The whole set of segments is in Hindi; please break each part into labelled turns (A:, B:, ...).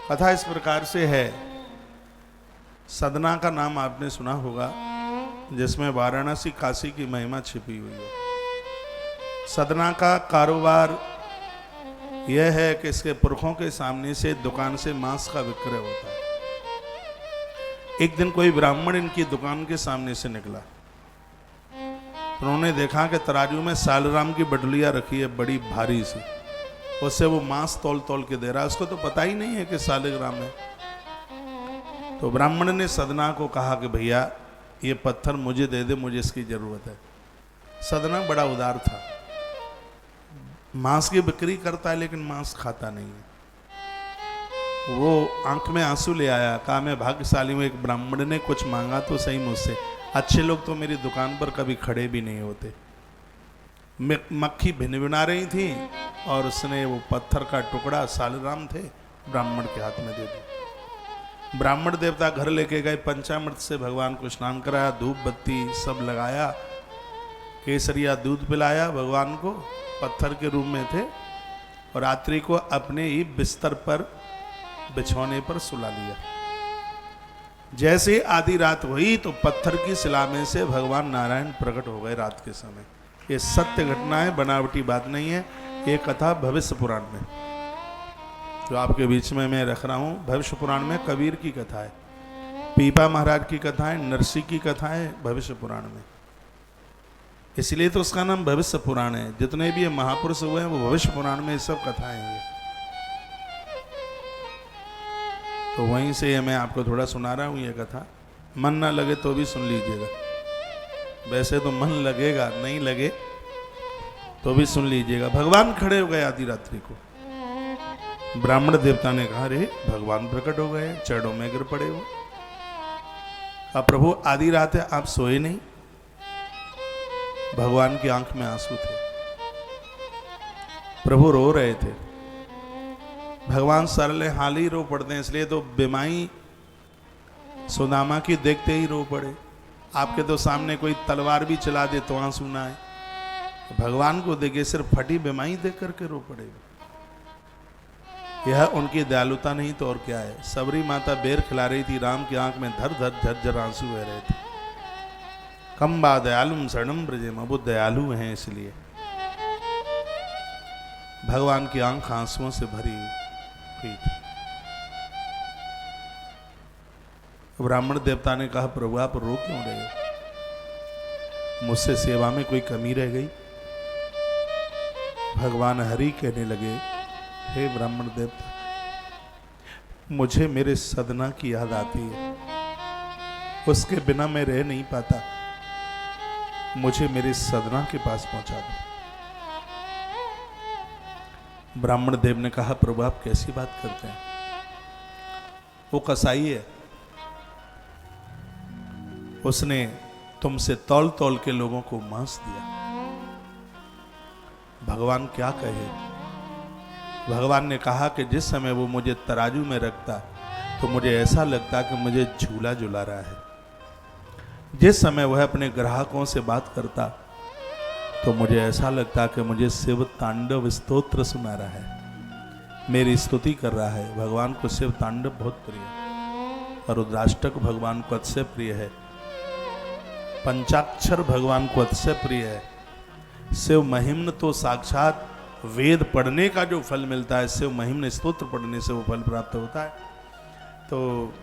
A: कथा इस प्रकार से है। सदना का नाम आपने सुना होगा, जिसमें वाराणसी काशी की महिमा छिपी हुई है। सदना का कारोबार यह है कि इसके पुरखों के सामने से दुकान से मांस का विक्रय होता है। एक दिन कोई ब्राह्मण इनकी दुकान के सामने से निकला। उन्होंने देखा कि तराजू में सालराम की बटुलिया रखी है, बड़ी भारी सी। उससे वो मांस तौल तौल के दे रहा है। उसको तो पता ही नहीं है कि सालग्राम है। तो ब्राह्मण ने सदना को कहा कि भैया ये पत्थर मुझे दे दे, मुझे इसकी जरूरत है। सदना बड़ा उदार था, मांस की बिक्री करता है लेकिन मांस खाता नहीं है। वो आंख में आंसू ले आया, कहा मैं भाग्यशाली हूं, एक ब्राह्मण ने कुछ मांगा तो सही मुझसे। अच्छे लोग तो मेरी दुकान पर कभी खड़े भी नहीं होते। मक्खी भिनभिना रही थी और उसने वो पत्थर का टुकड़ा, सालग्राम थे, ब्राह्मण के हाथ में दे दिया। ब्राह्मण देवता घर लेके गए, पंचामृत से भगवान को स्नान कराया, धूप बत्ती सब लगाया, केसरिया दूध पिलाया भगवान को, पत्थर के रूप में थे, और रात्रि को अपने ही बिस्तर पर बिछौने पर सुला लिया। जैसे आधी रात हुई तो पत्थर की शिला में से भगवान नारायण प्रकट हो गए रात के समय। ये सत्य घटना है, बनावटी बात नहीं है। ये कथा भविष्य पुराण में जो आपके बीच में मैं रख रहा हूँ, भविष्य पुराण में कबीर की कथा है, पीपा महाराज की कथा है, नरसी की कथा है भविष्य पुराण में। इसलिए तो उसका नाम भविष्य पुराण है। जितने भी ये महापुरुष हुए हैं वो भविष्य पुराण में सब कथाएं हैं। तो वहीं से मैं आपको थोड़ा सुना रहा हूँ ये कथा। मन ना लगे तो भी सुन लीजिएगा, वैसे तो मन लगेगा, नहीं लगे तो भी सुन लीजिएगा। भगवान खड़े हो गए आधी रात्रि को। ब्राह्मण देवता ने कहा, रे भगवान प्रकट हो गए, चरणों में गिर पड़े हो। अब प्रभु आधी रात है, आप सोए नहीं? भगवान की आंख में आंसू थे, प्रभु रो रहे थे। भगवान सरले हाल ही रो पड़ते हैं, इसलिए तो बिमाई सुदामा की देखते ही रो पड़े। आपके तो सामने कोई तलवार भी चला दे तो आंसू ना आए, भगवान को देखे सिर्फ फटी बिमाई देख करके रो पड़े। यह उनकी दयालुता नहीं तो और क्या है। सबरी माता बेर खिला रही थी, राम की आंख में धर धर झरझर आंसू बह रहे थे। कम बा दयालुम शरणम ब्रजेम, वो दयालु हैं इसलिए। भगवान की आंख आंसुओं से भरी हुई थी। ब्राह्मण देवता ने कहा, प्रभु आप रो क्यों रहे हो? मुझसे सेवा में कोई कमी रह गई? भगवान हरि कहने लगे, हे ब्राह्मण देवता, मुझे मेरे सदना की याद आती है, उसके बिना मैं रह नहीं पाता, मुझे मेरे सदना के पास पहुंचा दो। ब्राह्मण देव ने कहा, प्रभु आप कैसी बात करते हैं? वो कसाई है, उसने तुमसे तौल तौल के लोगों को मांस दिया। भगवान क्या कहे? भगवान ने कहा कि जिस समय वो मुझे तराजू में रखता तो मुझे ऐसा लगता कि मुझे झूला झूला रहा है। जिस समय वह अपने ग्राहकों से बात करता तो मुझे ऐसा लगता कि मुझे शिव तांडव स्तोत्र सुना रहा है, मेरी स्तुति कर रहा है। भगवान को शिव तांडव बहुत प्रिय है और रुद्राष्टक भगवान को अतिशय प्रिय है, पंचाक्षर भगवान को अतिशय प्रिय है। शिव महिम्न तो साक्षात वेद पढ़ने का जो फल मिलता है, शिव महिम्न स्तोत्र पढ़ने से वो फल प्राप्त होता है। तो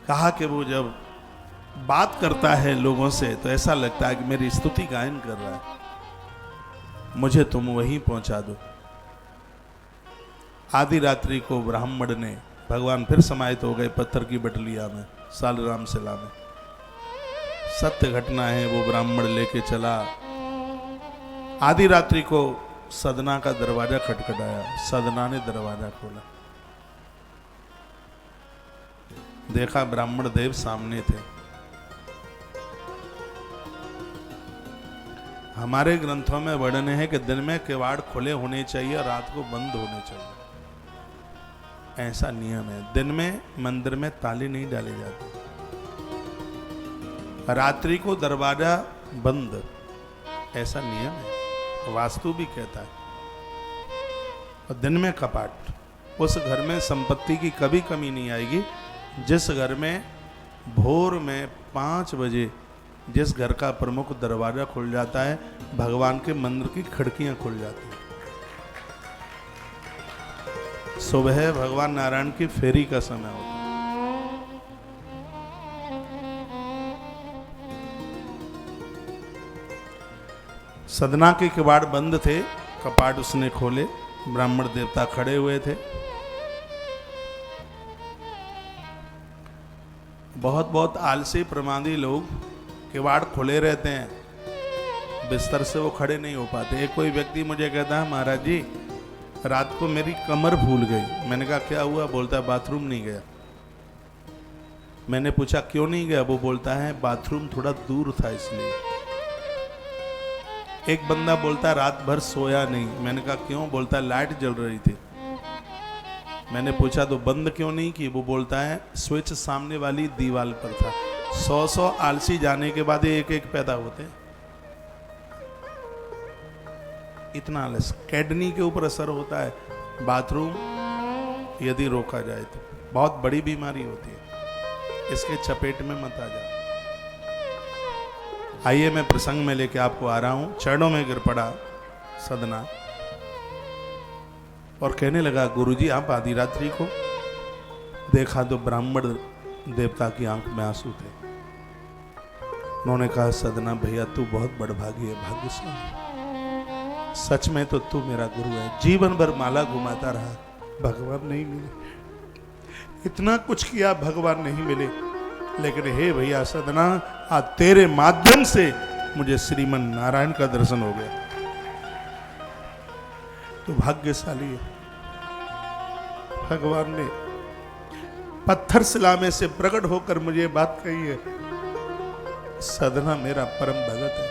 A: कहा कि वो जब बात करता है लोगों से तो ऐसा लगता है कि मेरी स्तुति गायन कर रहा है, मुझे तुम वहीं पहुंचा दो। आधी रात्रि को ब्राह्मण ने, भगवान फिर समाहित हो गए पत्थर की बटलिया में, सालग्राम शिला में। सत्य घटना है। वो ब्राह्मण लेके चला। आधी रात्रि को सदना का दरवाजा खटखटाया, सदना ने दरवाजा खोला, देखा ब्राह्मण देव सामने थे। हमारे ग्रंथों में वर्णन है कि दिन में किवाड़ खुले होने चाहिए और रात को बंद होने चाहिए, ऐसा नियम है। दिन में मंदिर में ताले नहीं डाले जाते, रात्रि को दरवाजा बंद, ऐसा नियम है, वास्तु भी कहता है। और दिन में कपाट। उस घर में संपत्ति की कभी कमी नहीं आएगी। जिस घर में भोर में 5 बजे जिस घर का प्रमुख दरवाजा खुल जाता है, भगवान के मंदिर की खिड़कियां खुल जाती हैं। सुबह भगवान नारायण की फेरी का समय होता है। सदना के किवाड़ बंद थे, कपाट उसने खोले, ब्राह्मण देवता खड़े हुए थे। बहुत बहुत आलसी प्रमादी लोग किवाड़ खुले रहते हैं, बिस्तर से वो खड़े नहीं हो पाते। एक कोई व्यक्ति मुझे कहता है, महाराज जी रात को मेरी कमर भूल गई। मैंने कहा क्या हुआ? बोलता है बाथरूम नहीं गया। मैंने पूछा क्यों नहीं गया? वो बोलता है बाथरूम थोड़ा दूर था इसलिए। एक बंदा बोलता है रात भर सोया नहीं। मैंने कहा क्यों? बोलता है लाइट जल रही थी। मैंने पूछा तो बंद क्यों नहीं की? वो बोलता है स्विच सामने वाली दीवार पर था। 100 आलसी जाने के बाद एक एक पैदा होते हैं। इतना आलस किडनी के ऊपर असर होता है। बाथरूम यदि रोका जाए तो बहुत बड़ी बीमारी होती है, इसके चपेट में मत आ जाओ। आइए मैं प्रसंग में लेके आपको आ रहा हूं। चरणों में गिर पड़ा सदना और कहने लगा, गुरुजी आप आधी रात्रि को देखा तो ब्राह्मण देवता की आंख में आंसू थे। उन्होंने कहा सदना भैया तू बहुत बड़भागी है, भाग्यशाली। सच में तो तू मेरा गुरु है। जीवन भर माला घुमाता रहा, भगवान नहीं मिले। इतना कुछ किया, भगवान नहीं मिले। लेकिन हे भैया सदना, आज तेरे माध्यम से मुझे श्रीमन नारायण का दर्शन हो गया। तो भाग्यशाली है। भगवान ने पत्थर शिला में से प्रकट होकर मुझे बात कही है, सदना मेरा परम भगत है।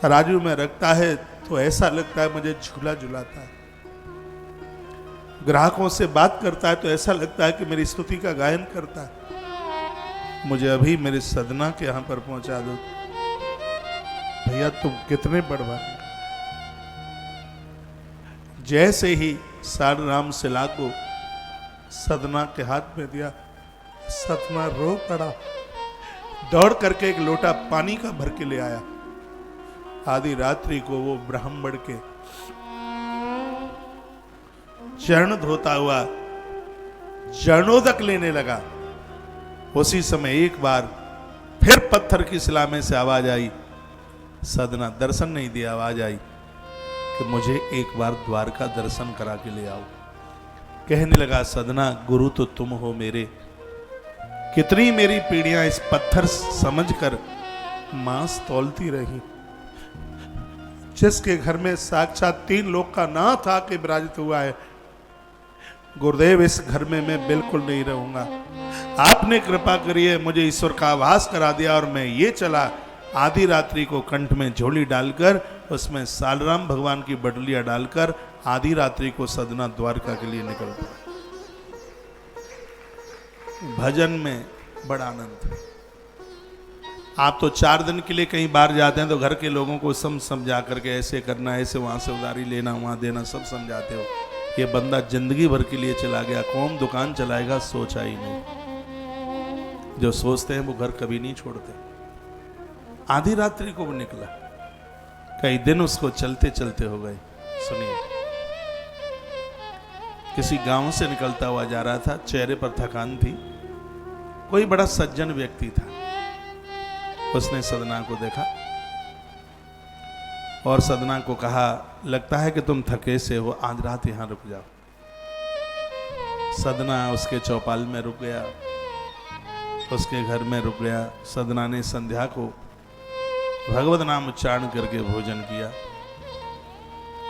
A: तराजू में रखता है तो ऐसा लगता है मुझे झूला झुलाता है। ग्राहकों से बात करता है तो ऐसा लगता है कि मेरी स्तुति का गायन करता है। मुझे अभी मेरे सदना के यहां पर पहुंचा दो। भैया तुम कितने बड़भागी। जैसे ही सालराम शिला को सदना के हाथ में दिया, सदना रो पड़ा। दौड़ करके एक लोटा पानी का भर के ले आया। आधी रात्रि को वो ब्राह्मण के चरण धोता हुआ चरणोदक लेने लगा। उसी समय एक बार फिर पत्थर की शिला में से आवाज आई। सदना दर्शन नहीं दिया, आवाज आई कि मुझे एक बार द्वारका दर्शन करा के ले आओ। कहने लगा सदना गुरु तो तुम हो मेरे। कितनी मेरी पीढ़ियां इस पत्थर समझकर मांस तौलती रही। जिसके घर में साक्षात 3 लोक का नाथ आके विराजित हुआ है, गुरुदेव इस घर में मैं बिल्कुल नहीं रहूंगा। आपने कृपा करिए, मुझे ईश्वर का आभास करा दिया और मैं ये चला। आधी रात्रि को कंठ में झोली डालकर उसमें सालराम भगवान की बटुलिया डालकर आधी रात्रि को सदना द्वारका के लिए निकल पड़ा। भजन में बड़ा आनंद। आप तो 4 दिन के लिए कहीं बाहर जाते हैं तो घर के लोगों को समझा करके ऐसे करना, ऐसे वहां से उधारी लेना, वहां देना, सब समझाते हो। ये बंदा जिंदगी भर के लिए चला गया, कौन दुकान चलाएगा सोचा ही नहीं। जो सोचते हैं वो घर कभी नहीं छोड़ते। आधी रात्रि को वो निकला, कई दिन उसको चलते चलते हो गए। सुनिए, किसी गांव से निकलता हुआ जा रहा था, चेहरे पर थकान थी। कोई बड़ा सज्जन व्यक्ति था, उसने सदना को देखा और सदना को कहा लगता है कि तुम थके से हो, आज रात यहां रुक जाओ। सदना उसके चौपाल में रुक गया, उसके घर में रुक गया। सदना ने संध्या को भगवत नाम उच्चारण करके भोजन किया।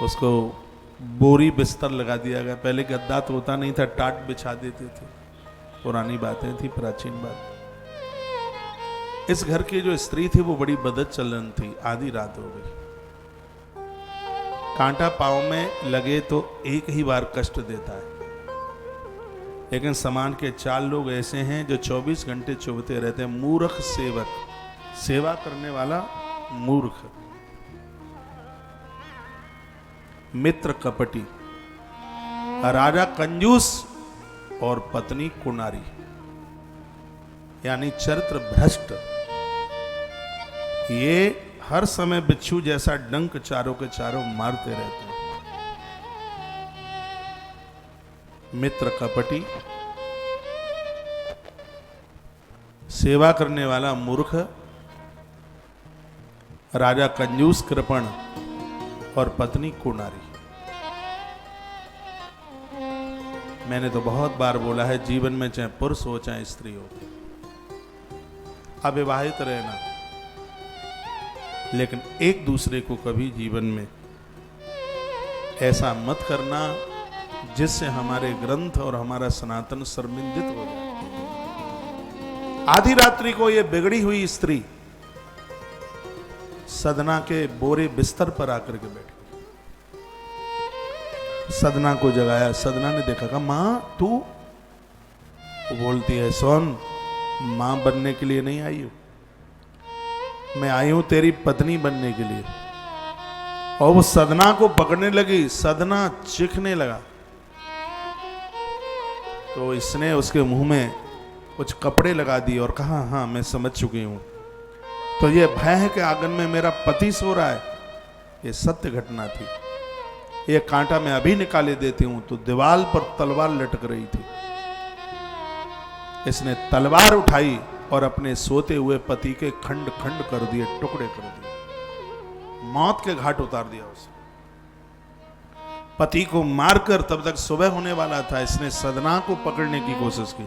A: उसको बोरी बिस्तर लगा दिया गया। पहले गद्दा तो होता नहीं था, टाट बिछा देते थे। पुरानी बातें थी, प्राचीन बात। इस घर की जो स्त्री थी वो बड़ी बदत चलन थी। आधी रात हो गई, कांटा पांव में लगे तो एक ही बार कष्ट देता है, लेकिन समाज के 4 लोग ऐसे हैं जो 24 घंटे चुभते रहते हैं। मूर्ख सेवक, सेवा करने वाला मूर्ख, मित्र कपटी, राजा कंजूस और पत्नी कुनारी, यानी चरित्र भ्रष्ट। ये हर समय बिच्छू जैसा डंक चारों के चारों मारते रहते हैं। मित्र कपटी, सेवा करने वाला मूर्ख, राजा कंजूस कृपण और पत्नी कुनारी। मैंने तो बहुत बार बोला है, जीवन में चाहे पुरुष हो चाहे स्त्री हो, अविवाहित रहना, लेकिन एक दूसरे को कभी जीवन में ऐसा मत करना जिससे हमारे ग्रंथ और हमारा सनातन शर्मिंदित हो जाए। आधी रात्रि को ये बिगड़ी हुई स्त्री सदना के बोरे बिस्तर पर आकर के बैठी। सदना को जगाया। सदना ने देखा, कहा मां तू? बोलती है, सोन मां बनने के लिए नहीं आई हूं, मैं आई हूं तेरी पत्नी बनने के लिए। और वो सदना को पकड़ने लगी। सदना चीखने लगा तो इसने उसके मुंह में कुछ कपड़े लगा दिए और कहा, हाँ मैं समझ चुकी हूं, तो ये भय है कि आंगन में मेरा पति सो रहा है। ये सत्य घटना थी। ये कांटा मैं अभी निकाले देती हूं। तो दीवार पर तलवार लटक रही थी। इसने तलवार उठाई और अपने सोते हुए पति के खंड खंड कर दिए, टुकड़े कर दिए, मौत के घाट उतार दिया उसे। पति को मारकर, तब तक सुबह होने वाला था, इसने सदना को पकड़ने की कोशिश की।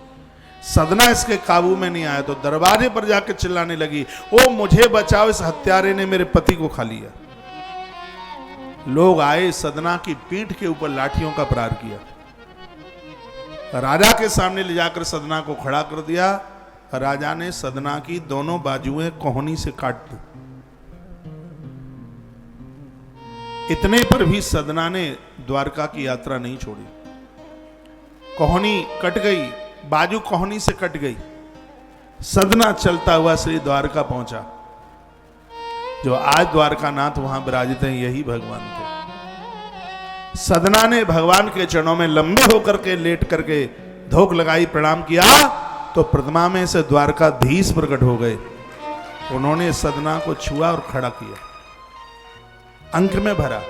A: सदना इसके काबू में नहीं आया तो दरवाजे पर जाकर चिल्लाने लगी, ओ मुझे बचाओ, इस हत्यारे ने मेरे पति को खा लिया। लोग आए, सदना की पीठ के ऊपर लाठियों का प्रहार किया। राजा के सामने ले जाकर सदना को खड़ा कर दिया। राजा ने सदना की दोनों बाजुएं कोहनी से काट दी। इतने पर भी सदना ने द्वारका की यात्रा नहीं छोड़ी। कोहनी कट गई, बाजू कोहनी से कट गई। सदना चलता हुआ श्री द्वारका पहुंचा। जो आज द्वारका नाथ वहां विराजित हैं, यही भगवान थे। सदना ने भगवान के चरणों में लंबे होकर के लेट करके धोख लगाई, प्रणाम किया, तो प्रतिमा में से द्वारकाधीश प्रकट हो गए। उन्होंने सदना को छुआ और खड़ा किया, अंक में भरा,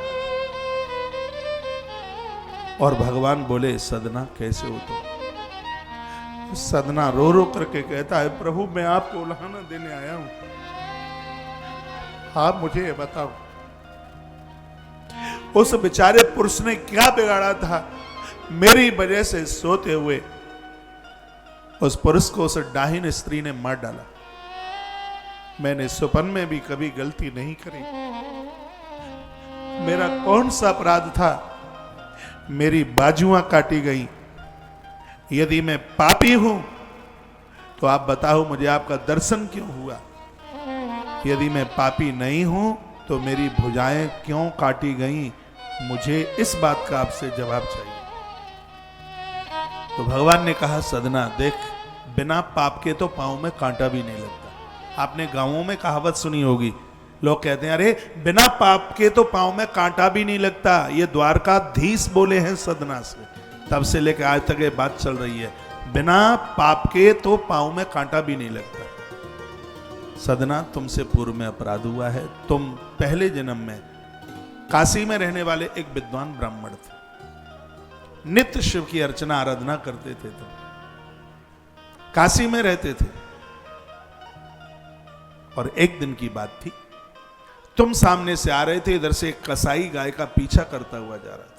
A: और भगवान बोले, सदना कैसे हो तुम? सदना रो रो करके कहता है, प्रभु मैं आपको उल्हाना देने आया हूं, आप मुझे ये बताओ, उस बेचारे पुरुष ने क्या बिगाड़ा था? मेरी वजह से सोते हुए उस पुरुष को उस डाहिन स्त्री ने मार डाला। मैंने स्वप्न में भी कभी गलती नहीं करी। मेरा कौन सा अपराध था? मेरी बाजुआं काटी गई। यदि मैं पापी हूं तो आप बताओ, मुझे आपका दर्शन क्यों हुआ? यदि मैं पापी नहीं हूं तो मेरी भुजाएं क्यों काटी गईं? मुझे इस बात का आपसे जवाब चाहिए। तो भगवान ने कहा, सदना देख, बिना पाप के तो पांव में कांटा भी नहीं लगता। आपने गांवों में कहावत सुनी होगी, लोग कहते हैं, अरे बिना पाप के तो पांव में कांटा भी नहीं लगता। ये द्वारकाधीश बोले हैं सदना से। तब से लेकर आज तक ये बात चल रही है, बिना पाप के तो पांव में कांटा भी नहीं लगता। सदना, तुमसे पूर्व में अपराध हुआ है। तुम पहले जन्म में काशी में रहने वाले एक विद्वान ब्राह्मण थे। नित्य शिव की अर्चना आराधना करते थे। तुम काशी में रहते थे। और एक दिन की बात थी, तुम सामने से आ रहे थे, इधर से एक कसाई गाय का पीछा करता हुआ जा रहा था।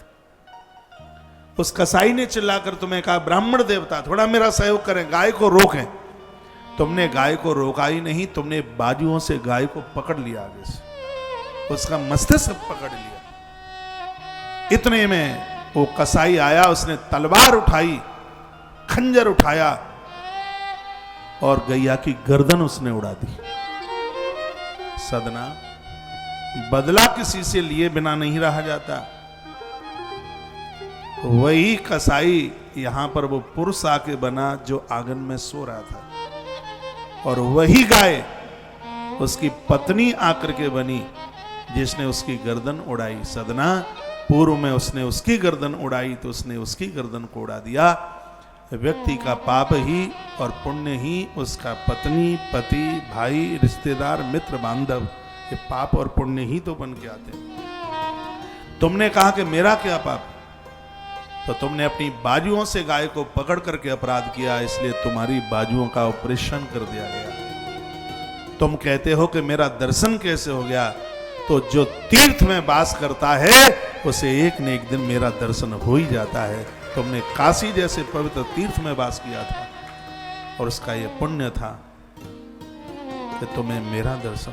A: उस कसाई ने चिल्लाकर तुम्हें कहा, ब्राह्मण देवता थोड़ा मेरा सहयोग करें, गाय को रोकें। तुमने गाय को रोका ही नहीं, तुमने बाजुओं से गाय को पकड़ लिया, आगे से उसका मस्तिष्क पकड़ लिया। इतने में वो कसाई आया, उसने तलवार उठाई, खंजर उठाया और गैया की गर्दन उसने उड़ा दी। सदना, बदला किसी से लिए बिना नहीं रहा जाता। वही कसाई यहां पर वो पुरुष आके बना जो आंगन में सो रहा था, और वही गाय उसकी पत्नी आकर के बनी जिसने उसकी गर्दन उड़ाई। सदना, पूर्व में उसने उसकी गर्दन उड़ाई तो उसने उसकी गर्दन को उड़ा दिया। व्यक्ति का पाप ही और पुण्य ही उसका पत्नी, पति, भाई, रिश्तेदार, मित्र, बांधव, ये पाप और पुण्य ही तो बन के आते हैं। तुमने कहा कि मेरा क्या पाप, तो तुमने अपनी बाजुओं से गाय को पकड़ करके अपराध किया, इसलिए तुम्हारी बाजुओं का ऑपरेशन कर दिया गया। तुम कहते हो कि मेरा दर्शन कैसे हो गया, तो जो तीर्थ में वास करता है उसे एक न एक दिन मेरा दर्शन हो ही जाता है। तुमने काशी जैसे पवित्र तीर्थ में वास किया था और उसका यह पुण्य था कि तुम्हें मेरा दर्शन